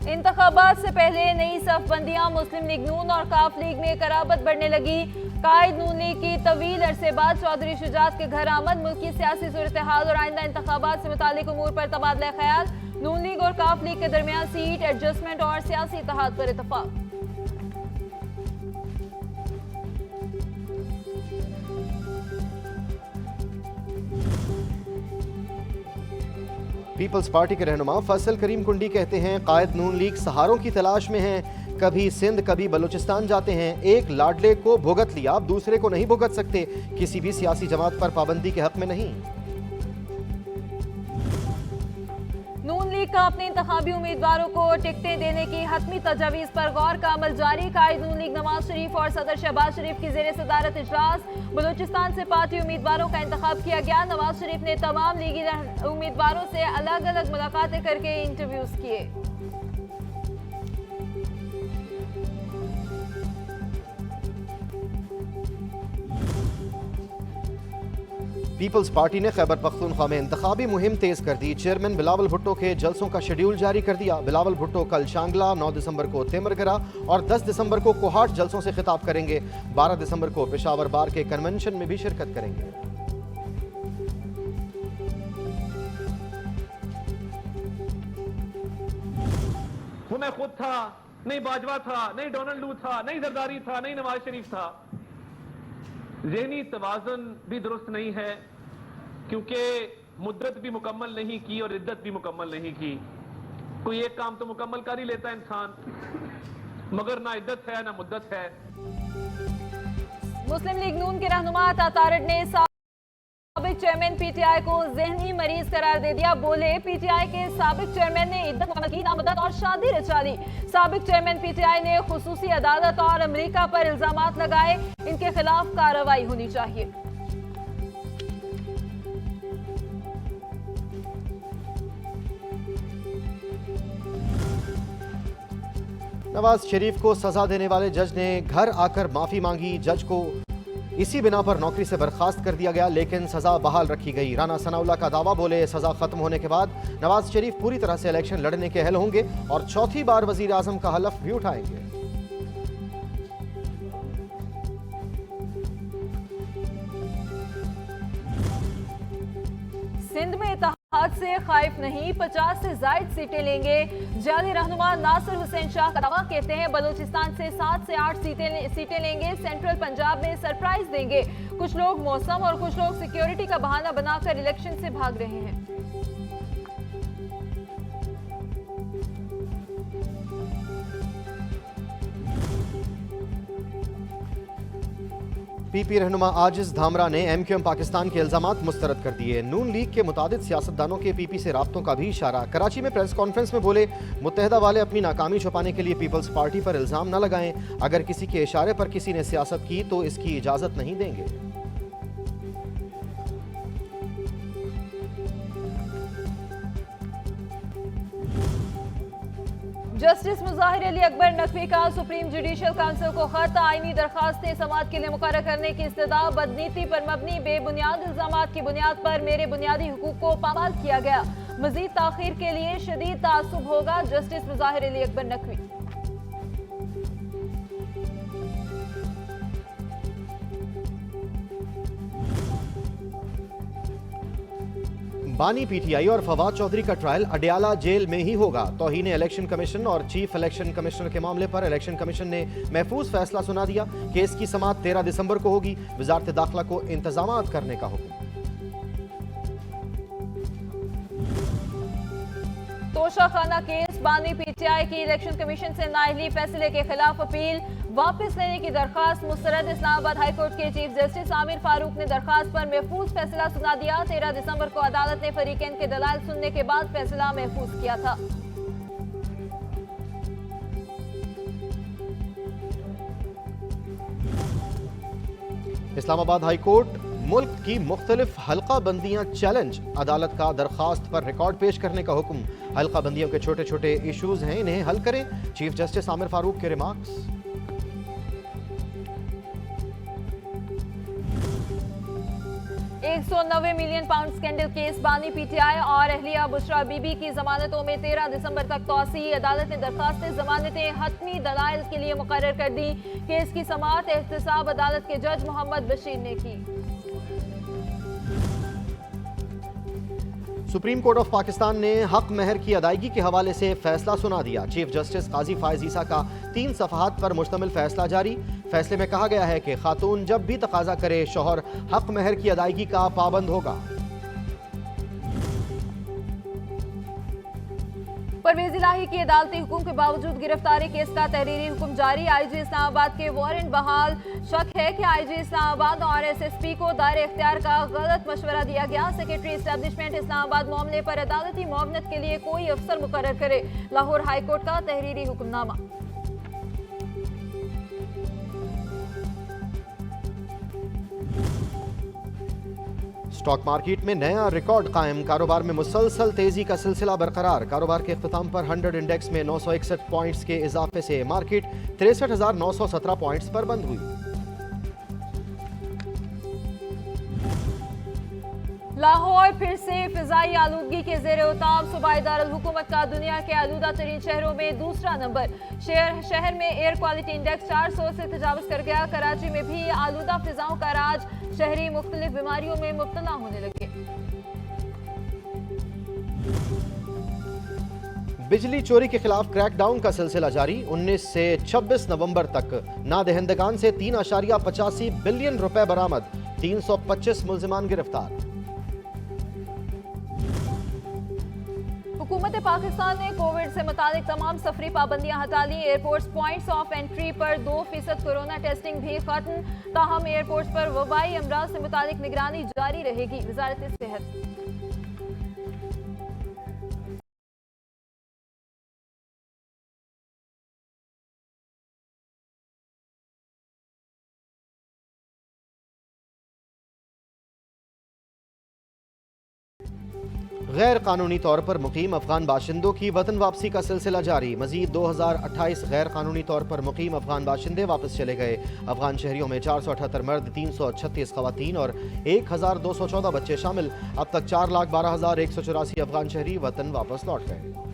इंतखाबात से पहले नई सफबंदियां मुस्लिम लीग नून और काफ लीग में कराबत बढ़ने लगी। कायद नून लीग की तवील अरसे बाद चौधरी शुजात के घर आमद, मुल्क की सियासी सूरत हाल और आइंदा इंतखाबात से मुतालिक उमूर पर तबादला ख्याल। नून लीग और काफ लीग के दरमियान सीट एडजस्टमेंट और सियासी इत्तेहाद पर इत्तफाक। पीपल्स पार्टी के रहनुमा फैसल करीम कुंडी कहते हैं, कायद नून लीग सहारों की तलाश में है। कभी सिंध कभी बलूचिस्तान जाते हैं। एक लाडले को भुगत लिया, आप दूसरे को नहीं भुगत सकते। किसी भी सियासी जमात पर पाबंदी के हक में नहीं। नून लीग का अपने इंतखाबी उम्मीदवारों को टिकटें देने की हतमी तजावीज़ पर गौर का अमल जारी। कायद नून लीग नवाज शरीफ और सदर शहबाज शरीफ की जेर सदारत इजलास। बलूचिस्तान से पार्टी उम्मीदवारों का इंतखाब किया गया। नवाज शरीफ ने तमाम लीगी उम्मीदवारों से अलग अलग मुलाकातें करके इंटरव्यूज किए। पीपल्स पार्टी ने खैबर पख्तूनख्वा में इंतखाबी मुहिम तेज कर दी। चेयरमैन बिलावल भुट्टो के जलसों का शेड्यूल जारी कर दिया। बिलावल भुट्टो कल शांगला, 9 दिसंबर को तेमरगरा और 10 दिसंबर को कोहाट जलसों से खिताब करेंगे। 12 दिसंबर को पेशावर बार के कन्वेंशन में भी शिरकत करेंगे। वो मैं खुद था, नहीं बाजवा था, नहीं डोनाल्ड लू था, नहीं जरदारी था, नहीं नवाज शरीफ था। ज़हनी तवाज़ुन भी दुरुस्त नहीं है, क्योंकि मुद्दत भी मुकम्मल नहीं की और इद्दत भी मुकम्मल नहीं की। कोई एक काम तो मुकम्मल कर ही लेता है इंसान, मगर ना इद्दत है ना मुद्दत है। मुस्लिम लीग नून के रहनुमा तातारड ने साबिक चेयरमैन पीटीआई को ज़हनी मरीज करार दे दिया। बोले, पीटीआई के साबिक चेयरमैन ने इद्दत मुकम्मल की, नामुद्दत और शादी रचा ली। साबिक चेयरमैन पीटीआई ने खुसूसी अदालत और अमेरिका पर इल्जामात लगाए। इनके खिलाफ कार्रवाई होनी चाहिए। नवाज शरीफ को सजा देने वाले जज ने घर आकर माफी मांगी। जज को इसी बिना पर नौकरी से बर्खास्त कर दिया गया, लेकिन सजा बहाल रखी गई। राना सनाउल्लाह का दावा, बोले सजा खत्म होने के बाद नवाज शरीफ पूरी तरह से इलेक्शन लड़ने के अहल होंगे और चौथी बार वजीर आजम का हलफ भी उठाएंगे। सिंध में इत्तेहाद से खाइफ नहीं, 50 से जायद सीटें लेंगे। जाली रहनुमा नासिर हुसैन शाह का दावा, कहते हैं बलूचिस्तान से 7 से 8 सीटें लेंगे। सेंट्रल पंजाब में सरप्राइज देंगे। कुछ लोग मौसम और कुछ लोग सिक्योरिटी का बहाना बनाकर इलेक्शन से भाग रहे हैं। पीपी रहनुमा आजिज धामरा ने एमक्यूएम पाकिस्तान के इल्जामात मुस्तरद कर दिए। नून लीग के मुतादिद सियासतदानों के पीपी से राब्तों का भी इशारा। कराची में प्रेस कॉन्फ्रेंस में बोले, मुत्तहिदा वाले अपनी नाकामी छुपाने के लिए पीपल्स पार्टी पर इल्जाम न लगाएं। अगर किसी के इशारे पर किसी ने सियासत की तो इसकी इजाजत नहीं देंगे। जस्टिस मुजाहिर अली अकबर नकवी का सुप्रीम जुडिशल काउंसिल को खत, आईनी दरखास्तें समाअत के लिए मुकर्रर करने की इस्तदा। बदनीति पर मबनी बेबुनियाद इल्जामात की बुनियाद पर मेरे बुनियादी हुकूक को पामाल किया गया। मजीद ताखीर के लिए शदीद तासुब होगा। जस्टिस मुजाहिर अली अकबर नकवी। बानी पीटीआई और फवाद चौधरी का ट्रायल अडयाला जेल में ही होगा। तौहीन इलेक्शन कमीशन और चीफ इलेक्शन कमिश्नर के मामले पर इलेक्शन कमीशन ने महफूज फैसला सुना दिया। केस की समाअत 13 दिसंबर को होगी। वजारत दाखिला को इंतजामात करने का हुक्म। तोशाखाना केस, बानी पीटीआई की इलेक्शन कमीशन से नाअहली फैसले के खिलाफ अपील, वापस लेने की दरखास्त मुस्तरद। इस्लामाबाद हाईकोर्ट के चीफ जस्टिस आमिर फारूक ने दरखास्त पर महफूज फैसला सुना दिया। 13 दिसंबर को अदालत ने फरीकैन के दलाल सुनने के बाद फैसला महफूज किया था। इस्लामाबाद हाईकोर्ट, मुल्क की मुख्तलिफ हल्का बंदियां चैलेंज। अदालत का दरखास्त पर रिकॉर्ड पेश करने का हुक्म। हल्का बंदियों के छोटे छोटे इशूज हैं, इन्हें हल करें। चीफ जस्टिस आमिर फारूक के remarks. 190 million pound scandal case बानी पीटीआई और अहलिया बुशरा बीबी की जमानतों में 13 दिसंबर तक तौसी। अदालत ने दरखास्त जमानतें हतमी दलाइल के लिए मुकर्रर कर दी। केस की समाअत एहतसाब अदालत के जज मोहम्मद बशीर ने की। सुप्रीम कोर्ट ऑफ पाकिस्तान ने हक महर की अदायगी के हवाले से फैसला सुना दिया। चीफ जस्टिस काजी फायज ईसा का 3 सफ़हात पर मुश्तमिल फैसला जारी। फैसले में कहा गया है कि खातून जब भी तकाजा करे शौहर हक महर की अदायगी का पाबंद होगा। परवेज इलाही की अदालती हुक्म के बावजूद गिरफ्तारी केस का तहरीरी हुक्म जारी। आईजी इस्लामाबाद के वारंट बहाल। शक है कि आईजी इस्लामाबाद और एसएसपी को दायरे इख्तियार का गलत मशवरा दिया गया। सेक्रेटरी एस्टेब्लिशमेंट इस्लामाबाद मामले पर अदालती मुआवनत के लिए कोई अफसर मुकर्रर करे। लाहौर हाईकोर्ट का तहरीरी हुक्मनामा। स्टॉक मार्केट में नया रिकॉर्ड कायम। कारोबार में मुसलसल तेजी का सिलसिला बरकरार। कारोबार के इख्तिताम पर 100 इंडेक्स में 961 पॉइंट्स के इजाफे से मार्केट 63,917 पॉइंट्स पर बंद हुई। लाहौर फिर से फिजाई आलूदगी के जेर उताम। सूबाई दारुल हुकूमत का दुनिया के आलूदा तरीन शहरों में दूसरा नंबर। शहर में एयर क्वालिटी इंडेक्स 400 से तजावुज कर गया। कराची में भी आलूदा फिजाओं का राज। शहरी मुख्तलिफ बीमारियों में मुब्तला होने लगे। बिजली चोरी के खिलाफ क्रैकडाउन का सिलसिला जारी। 19 से 26 नवंबर तक नादहिंदगान से 3.85 बिलियन रुपए बरामद। 325 मुल्जिमान गिरफ्तार। हुकूमत पाकिस्तान ने कोविड से मुतालिक तमाम सफरी पाबंदियां हटा ली। एयरपोर्ट्स पॉइंट्स ऑफ एंट्री पर 2% कोरोना टेस्टिंग भी खत्म। ताहम एयरपोर्ट्स पर वबाई अमराज से मुतालिक निगरानी जारी रहेगी। वजारत सेहत। गैर कानूनी तौर पर मुकीम अफगान बाशिंदों की वतन वापसी का सिलसिला जारी। मजीद 2028 गैर कानूनी तौर पर मुकीम अफगान बाशिंदे वापस चले गए। अफगान शहरियों में 478 मर्द, 336 खवातीन और 1214 बच्चे शामिल। अब तक 4,12,184 अफगान शहरी वतन वापस लौट गए।